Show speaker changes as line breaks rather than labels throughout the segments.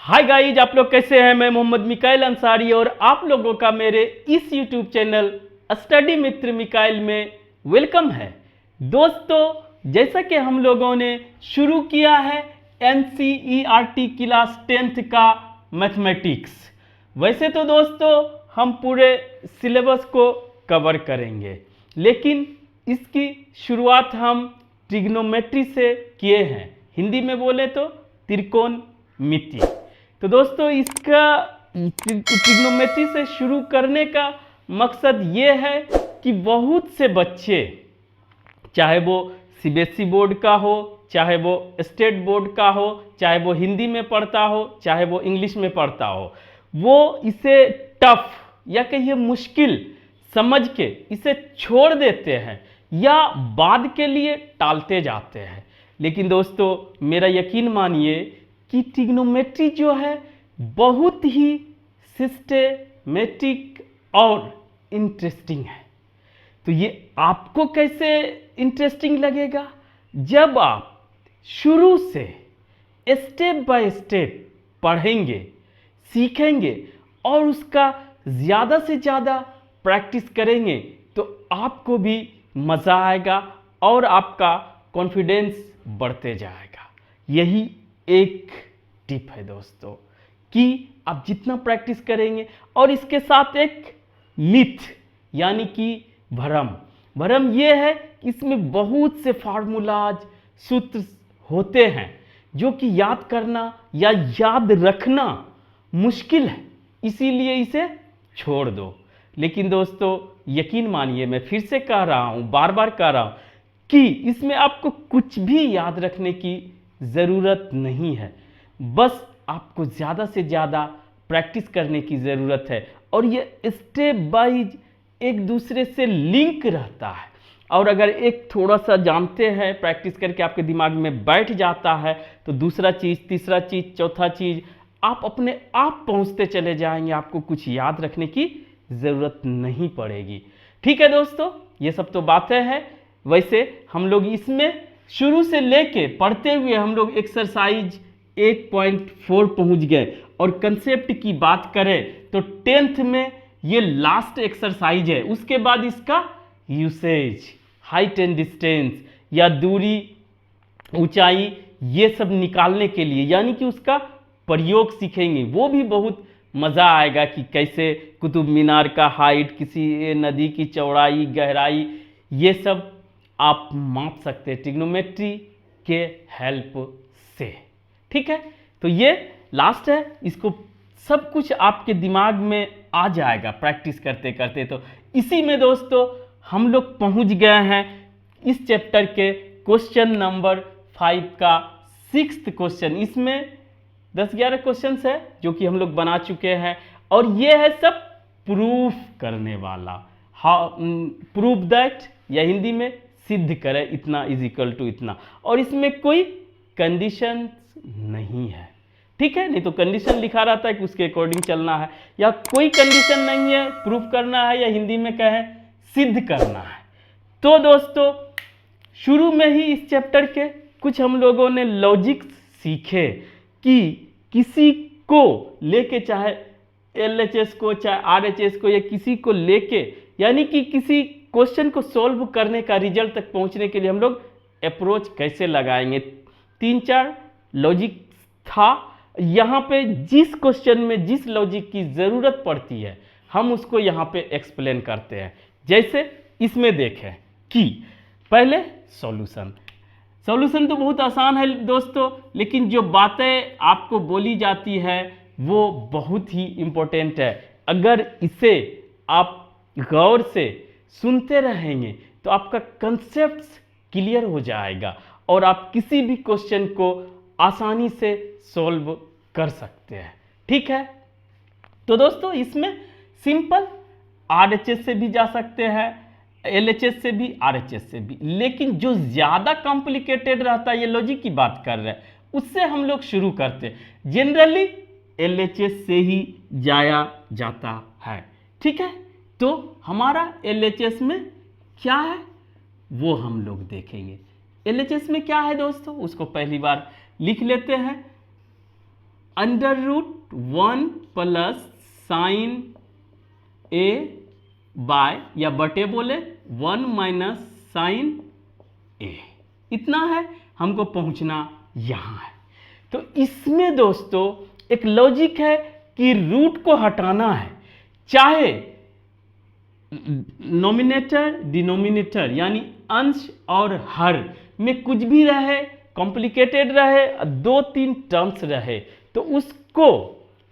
Hi guys, आप लोग कैसे हैं। मैं मोहम्मद मिकाइल अंसारी और आप लोगों का मेरे इस यूट्यूब चैनल स्टडी मित्र मिकाइल में वेलकम है। दोस्तों, जैसा कि हम लोगों ने शुरू किया है NCERT क्लास 10th का मैथमेटिक्स, वैसे तो दोस्तों हम पूरे सिलेबस को कवर करेंगे, लेकिन इसकी शुरुआत हम ट्रिग्नोमेट्री से किए हैं। हिंदी में बोले तो त्रिकोणमिति। तो दोस्तों, इसका ट्रिग्नोमेट्री से शुरू करने का मकसद ये है कि बहुत से बच्चे, चाहे वो CBSE बोर्ड का हो, चाहे वो स्टेट बोर्ड का हो, चाहे वो हिंदी में पढ़ता हो, चाहे वो इंग्लिश में पढ़ता हो, वो इसे टफ या कहिए मुश्किल समझ के इसे छोड़ देते हैं या बाद के लिए टालते जाते हैं। लेकिन दोस्तों, मेरा यकीन मानिए कि ट्रिग्नोमेट्री जो है बहुत ही सिस्टेमेटिक और इंटरेस्टिंग है। तो ये आपको कैसे इंटरेस्टिंग लगेगा जब आप शुरू से स्टेप बाय स्टेप पढ़ेंगे, सीखेंगे और उसका ज़्यादा से ज़्यादा प्रैक्टिस करेंगे, तो आपको भी मज़ा आएगा और आपका कॉन्फिडेंस बढ़ते जाएगा। यही एक टिप है दोस्तों कि आप जितना प्रैक्टिस करेंगे, और इसके साथ एक मिथ यानी कि भ्रम ये है कि इसमें बहुत से फार्मूलाज, सूत्र होते हैं जो कि याद करना या याद रखना मुश्किल है, इसीलिए इसे छोड़ दो। लेकिन दोस्तों, यकीन मानिए, मैं फिर से कह रहा हूँ, बार बार कह रहा हूँ कि इसमें आपको कुछ भी याद रखने की ज़रूरत नहीं है, बस आपको ज़्यादा से ज़्यादा प्रैक्टिस करने की ज़रूरत है। और ये स्टेप वाइज एक दूसरे से लिंक रहता है, और अगर एक थोड़ा सा जानते हैं, प्रैक्टिस करके आपके दिमाग में बैठ जाता है, तो दूसरा चीज़, तीसरा चीज़, चौथा चीज़ आप अपने आप पहुंचते चले जाएंगे। आपको कुछ याद रखने की ज़रूरत नहीं पड़ेगी। ठीक है दोस्तों, ये सब तो बातें हैं। वैसे हम लोग इसमें शुरू से लेके पढ़ते हुए हम लोग एक्सरसाइज 8.4 पहुंच गए, और कंसेप्ट की बात करें तो 10th में ये लास्ट एक्सरसाइज है। उसके बाद इसका यूसेज, हाइट एंड डिस्टेंस या दूरी, ऊंचाई, ये सब निकालने के लिए यानी कि उसका प्रयोग सीखेंगे। वो भी बहुत मज़ा आएगा कि कैसे कुतुब मीनार का हाइट, किसी नदी की चौड़ाई, गहराई, ये सब आप माप सकते हैं ट्रिग्नोमेट्री के हेल्प से। ठीक है, तो ये लास्ट है। इसको सब कुछ आपके दिमाग में आ जाएगा प्रैक्टिस करते करते। तो इसी में दोस्तों हम लोग पहुंच गए हैं इस चैप्टर के क्वेश्चन नंबर 5 का 6th क्वेश्चन। इसमें 10-11 क्वेश्चंस है जो कि हम लोग बना चुके हैं, और ये है सब प्रूफ करने वाला। हाउ प्रूफ दैट, या हिंदी में सिद्ध करें इतना इज इक्वल टू इतना, और इसमें कोई कंडीशन नहीं है। ठीक है, नहीं तो कंडीशन लिखा रहता है कि उसके अकॉर्डिंग चलना है, या कोई कंडीशन नहीं है, प्रूफ करना है, या हिंदी में कहें सिद्ध करना है। तो दोस्तों, शुरू में ही इस चैप्टर के कुछ हम लोगों ने लॉजिक सीखे कि किसी को लेके, चाहे LHS को, चाहे RHS को, या किसी को लेके, यानी कि किसी क्वेश्चन को सॉल्व करने का, रिजल्ट तक पहुंचने के लिए हम लोग अप्रोच कैसे लगाएंगे। 3-4 लॉजिक था। यहाँ पे जिस क्वेश्चन में जिस लॉजिक की ज़रूरत पड़ती है हम उसको यहाँ पे एक्सप्लेन करते हैं। जैसे इसमें देखें कि पहले सॉल्यूशन तो बहुत आसान है दोस्तों, लेकिन जो बातें आपको बोली जाती है वो बहुत ही इम्पोर्टेंट है। अगर इसे आप गौर से सुनते रहेंगे तो आपका कंसेप्ट क्लियर हो जाएगा और आप किसी भी क्वेश्चन को आसानी से सॉल्व कर सकते हैं। ठीक है, तो दोस्तों इसमें सिंपल RHS से भी जा सकते हैं, LHS से भी, RHS से भी, लेकिन जो ज़्यादा कॉम्प्लिकेटेड रहता है, ये लॉजिक की बात कर रहे हैं, उससे हम लोग शुरू करते हैं। जनरली LHS से ही जाया जाता है। ठीक है, तो हमारा LHS में क्या है वो हम लोग देखेंगे। LHS में क्या है दोस्तों, उसको पहली बार लिख लेते हैं। Under root 1 plus sine A bye या बटे बोले 1 माइनस साइन ए, इतना है, हमको पहुंचना यहां है। तो इसमें दोस्तों एक लॉजिक है कि रूट को हटाना है, चाहे नॉमिनेटर डिनोमिनेटर यानी अंश और हर में कुछ भी रहे, कॉम्प्लिकेटेड रहे, 2-3 टर्म्स रहे, तो उसको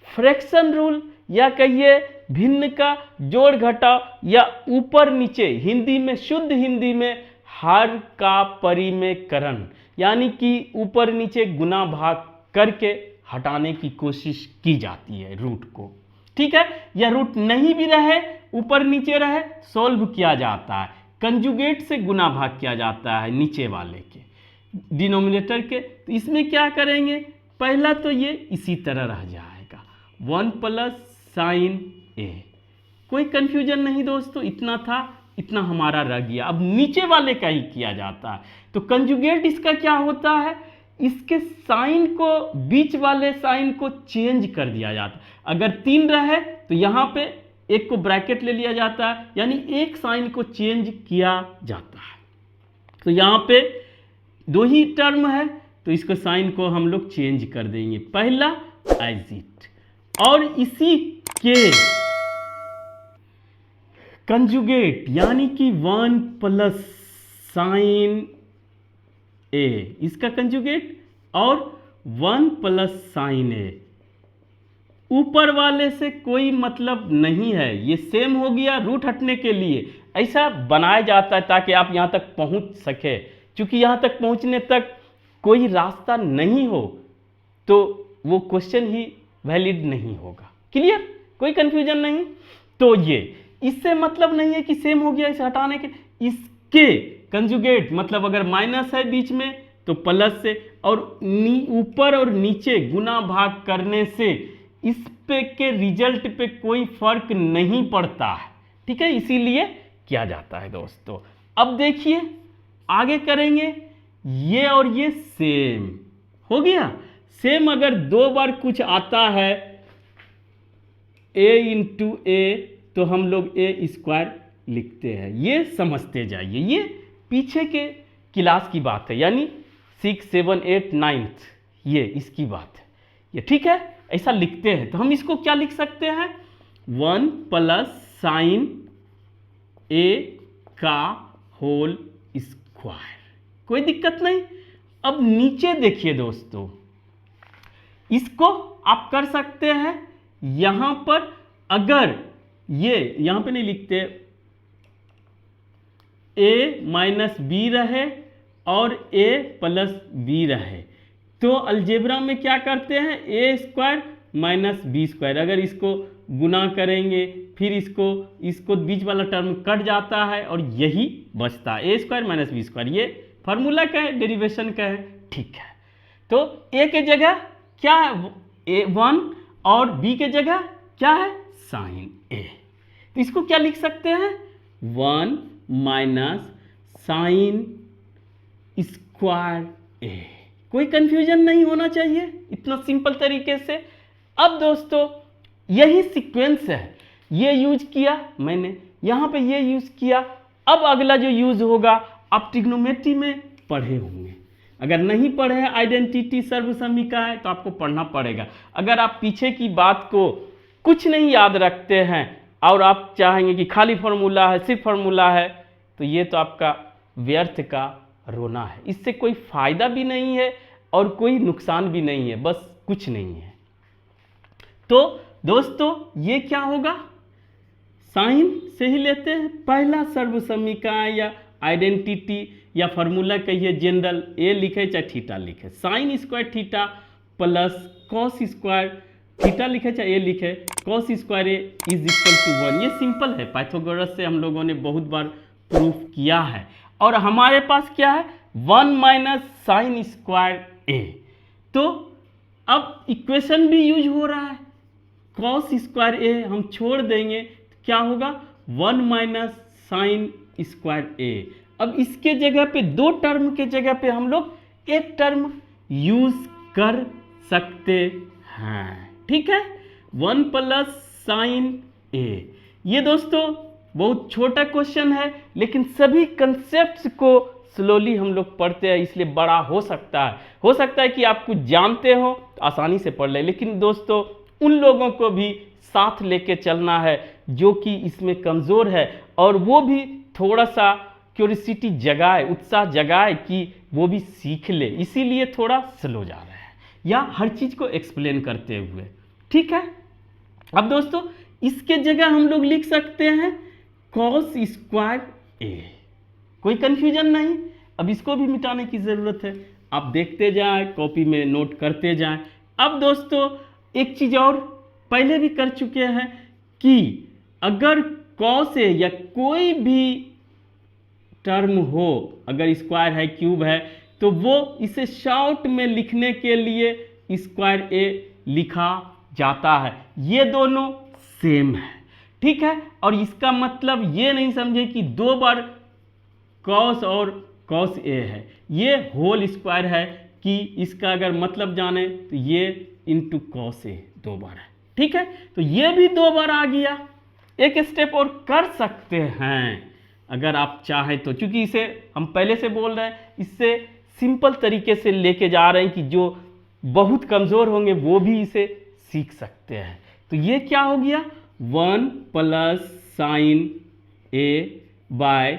फ्रैक्शन रूल या कहिए भिन्न का जोड़ घटाव या ऊपर नीचे, हिंदी में शुद्ध हिंदी में हर का परिमेयकरण यानी कि ऊपर नीचे गुना भाग करके हटाने की कोशिश की जाती है रूट को। ठीक है, या रूट नहीं भी रहे, ऊपर नीचे रहे, सॉल्व किया जाता है, कंजुगेट से गुना भाग किया जाता है नीचे वाले के डिनोमिनेटर के। तो इसमें क्या करेंगे, पहला तो ये इसी तरह रह जाएगा 1 प्लस साइन ए, कोई कंफ्यूजन नहीं दोस्तों, इतना था, इतना हमारा रह गया। अब नीचे वाले का ही किया जाता है, तो कंजुगेट इसका क्या होता है, इसके साइन को, बीच वाले साइन को चेंज कर दिया जाता है। अगर 3 रहे तो यहाँ पे एक को ब्रैकेट ले लिया जाता है, यानी एक साइन को चेंज किया जाता है। तो यहाँ पे 2 ही टर्म है, तो इसको साइन को हम लोग चेंज कर देंगे, पहला एज इट, और इसी के कंजुगेट यानी कि 1 प्लस साइन ए, इसका कंजुगेट और 1 प्लस साइन ए, ऊपर वाले से कोई मतलब नहीं है, ये सेम हो गया। रूट हटने के लिए ऐसा बनाया जाता है ताकि आप यहाँ तक पहुँच सके, क्योंकि यहाँ तक पहुँचने तक कोई रास्ता नहीं हो तो वो क्वेश्चन ही वैलिड नहीं होगा। क्लियर, कोई कंफ्यूजन नहीं। तो ये इससे मतलब नहीं है कि सेम हो गया इसे हटाने के, इसके कंजुगेट मतलब अगर माइनस है बीच में तो प्लस से, और ऊपर और नीचे गुना भाग करने से इस पे के रिजल्ट पे कोई फर्क नहीं पड़ता है। ठीक है, इसीलिए किया जाता है दोस्तों। अब देखिए आगे करेंगे, ये और ये सेम हो गया। सेम अगर 2 बार कुछ आता है a इंटू ए, तो हम लोग ए स्क्वायर लिखते हैं, ये समझते जाइए, ये पीछे के क्लास की बात है, यानी 6, 7, 8, 9 ये इसकी बात है ये। ठीक है, ऐसा लिखते हैं। तो हम इसको क्या लिख सकते हैं, 1 प्लस साइन ए का होल स्क्वायर, कोई दिक्कत नहीं। अब नीचे देखिए दोस्तों, इसको आप कर सकते हैं यहां पर, अगर ये यहां पे नहीं लिखते, a माइनस बी रहे और a प्लस बी रहे, तो अलजेब्रा में क्या करते हैं, ए स्क्वायर माइनस बी स्क्वायर, अगर इसको गुना करेंगे फिर इसको बीच वाला टर्म कट जाता है और यही बचता है, ए स्क्वायर माइनस बी स्क्वायर। ये फार्मूला का है, डेरिवेशन का है। ठीक है, तो ए के जगह क्या है, A1 और बी के जगह क्या है, साइन ए। तो इसको क्या लिख सकते हैं, 1 माइनस साइन स्क्वायर ए। कोई कंफ्यूजन नहीं होना चाहिए, इतना सिंपल तरीके से। अब दोस्तों यही सीक्वेंस है, ये यूज किया मैंने, यहां पे ये यूज किया। अब अगला जो यूज होगा आप ट्रिग्नोमेट्री में पढ़े होंगे, अगर नहीं पढ़े हैं आइडेंटिटी सर्वसमीका है तो आपको पढ़ना पड़ेगा। अगर आप पीछे की बात को कुछ नहीं याद रखते हैं और आप चाहेंगे कि खाली फार्मूला है, सिर्फ फार्मूला है, तो ये तो आपका व्यर्थ का रोना है, इससे कोई फायदा भी नहीं है और कोई नुकसान भी नहीं है, बस कुछ नहीं है। तो दोस्तों ये क्या होगा, साइन से ही लेते हैं, पहला सर्वसमीका या आइडेंटिटी या फार्मूला कहिए जनरल, ए लिखे चाहे थीटा लिखे, sine square theta plus cos square theta लिखे चाहे ए लिखे, cos square A is equal to 1। ये सिंपल है, पाइथागोरस से हम लोगों ने बहुत बार प्रूफ किया है। और हमारे पास क्या है, 1 माइनस साइन स्क्वायर ए। तो अब इक्वेशन भी यूज हो रहा है, कॉस स्क्वायर ए हम छोड़ देंगे, क्या होगा 1 माइनस साइन स्क्वायर ए। अब इसके जगह पे 2 टर्म के जगह पे हम लोग एक टर्म यूज कर सकते हैं। ठीक है, 1 प्लस साइन ए। ये दोस्तों बहुत छोटा क्वेश्चन है, लेकिन सभी कंसेप्ट्स को स्लोली हम लोग पढ़ते हैं, इसलिए बड़ा हो सकता है कि आप कुछ जानते हो तो आसानी से पढ़ ले, लेकिन दोस्तों उन लोगों को भी साथ लेके चलना है जो कि इसमें कमज़ोर है, और वो भी थोड़ा सा क्यूरियोसिटी जगाए, उत्साह जगाए कि वो भी सीख ले, इसीलिए थोड़ा स्लो जा रहा है, या हर चीज़ को एक्सप्लेन करते हुए। ठीक है, अब दोस्तों इसके जगह हम लोग लिख सकते हैं कॉस स्क्वायर ए। कोई कंफ्यूजन नहीं, अब इसको भी मिटाने की ज़रूरत है, आप देखते जाएं, कॉपी में नोट करते जाएं। अब दोस्तों एक चीज़ और पहले भी कर चुके हैं कि अगर कॉस ए या कोई भी टर्म हो, अगर स्क्वायर है, क्यूब है, तो वो इसे शॉर्ट में लिखने के लिए स्क्वायर ए लिखा जाता है। ये दोनों सेम है। ठीक है, और इसका मतलब ये नहीं समझे कि 2 बार कॉस और कॉस ए है, ये होल स्क्वायर है कि इसका अगर मतलब जाने तो ये इंटू कॉस ए 2 बार है। ठीक है, तो ये भी 2 बार आ गया। एक स्टेप और कर सकते हैं अगर आप चाहें तो, क्योंकि इसे हम पहले से बोल रहे हैं, इससे सिंपल तरीके से लेके जा रहे हैं कि जो बहुत कमज़ोर होंगे वो भी इसे सीख सकते हैं। तो ये क्या हो गया, 1 plus sine A by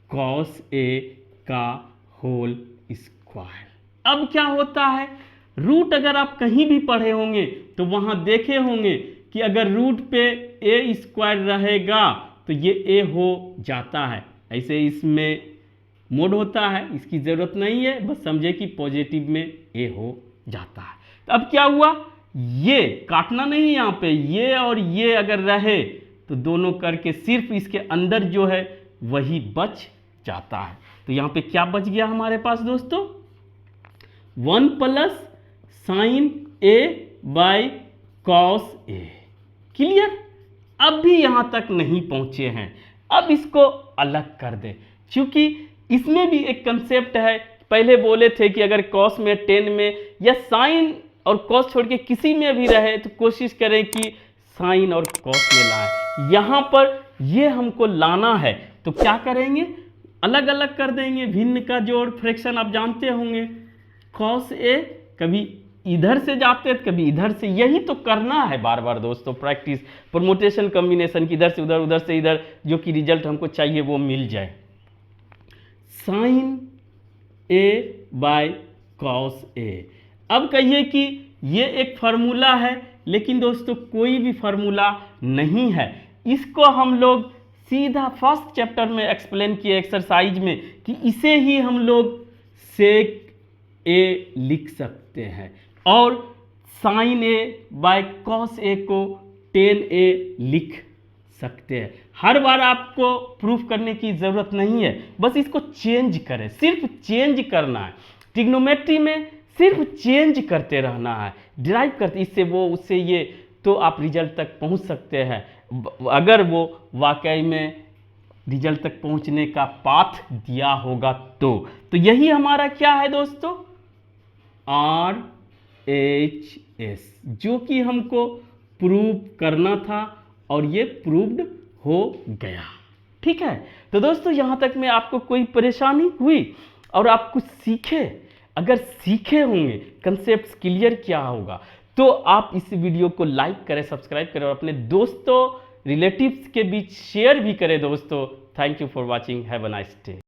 cos A का होल स्क्वायर। अब क्या होता है, रूट अगर आप कहीं भी पढ़े होंगे तो वहाँ देखे होंगे कि अगर रूट पे ए स्क्वायर रहेगा तो ये ए हो जाता है। ऐसे इसमें मोड होता है, इसकी ज़रूरत नहीं है, बस समझे कि पॉजिटिव में ए हो जाता है। तो अब क्या हुआ, ये काटना नहीं, यहाँ पे ये और ये अगर रहे तो दोनों करके सिर्फ इसके अंदर जो है वही बच जाता है। तो यहाँ पे क्या बच गया हमारे पास दोस्तों, 1 plus sine A by cos A. Clear, अब भी यहाँ तक नहीं पहुँचे हैं, अब इसको अलग कर दे, क्योंकि इसमें भी एक कंसेप्ट है। पहले बोले थे कि अगर कॉस में, टेन में, या साइन और कॉस छोड़ के किसी में भी रहे तो कोशिश करें कि साइन और कॉस में लाएं। यहाँ पर ये हमको लाना है, तो क्या करेंगे, अलग अलग कर देंगे। भिन्न का जोड़, फ्रैक्शन आप जानते होंगे, कॉस ए कभी इधर से जाते हैं कभी इधर से, यही तो करना है बार बार दोस्तों, प्रैक्टिस, परमुटेशन कॉम्बिनेशन की, इधर से उधर, उधर से इधर, जो कि रिजल्ट हमको चाहिए वो मिल जाए। साइन ए बाय कॉस ए। अब कहिए कि ये एक फार्मूला है, लेकिन दोस्तों कोई भी फार्मूला नहीं है, इसको हम लोग सीधा फर्स्ट चैप्टर में एक्सप्लेन किए एक्सरसाइज में कि इसे ही हम लोग सेक ए लिख सकते हैं, और साइन ए बाय कॉस ए को टेन ए लिख सकते हैं। हर बार आपको प्रूफ करने की ज़रूरत नहीं है, बस इसको चेंज करें, सिर्फ चेंज करना है। ट्रिग्नोमेट्री में सिर्फ चेंज करते रहना है, डिराइव करते, इससे वो उससे ये, तो आप रिजल्ट तक पहुंच सकते हैं, अगर वो वाकई में रिजल्ट तक पहुंचने का पाथ दिया होगा तो यही हमारा क्या है दोस्तों, RHS, जो कि हमको प्रूव करना था और ये प्रूव्ड हो गया। ठीक है, तो दोस्तों यहाँ तक में आपको कोई परेशानी हुई और आप कुछ सीखे, अगर सीखे होंगे, कंसेप्ट्स क्लियर क्या होगा, तो आप इस वीडियो को लाइक करें, सब्सक्राइब करें और अपने दोस्तों, रिलेटिव्स के बीच शेयर भी करें दोस्तों। Thank you for watching, have a nice day.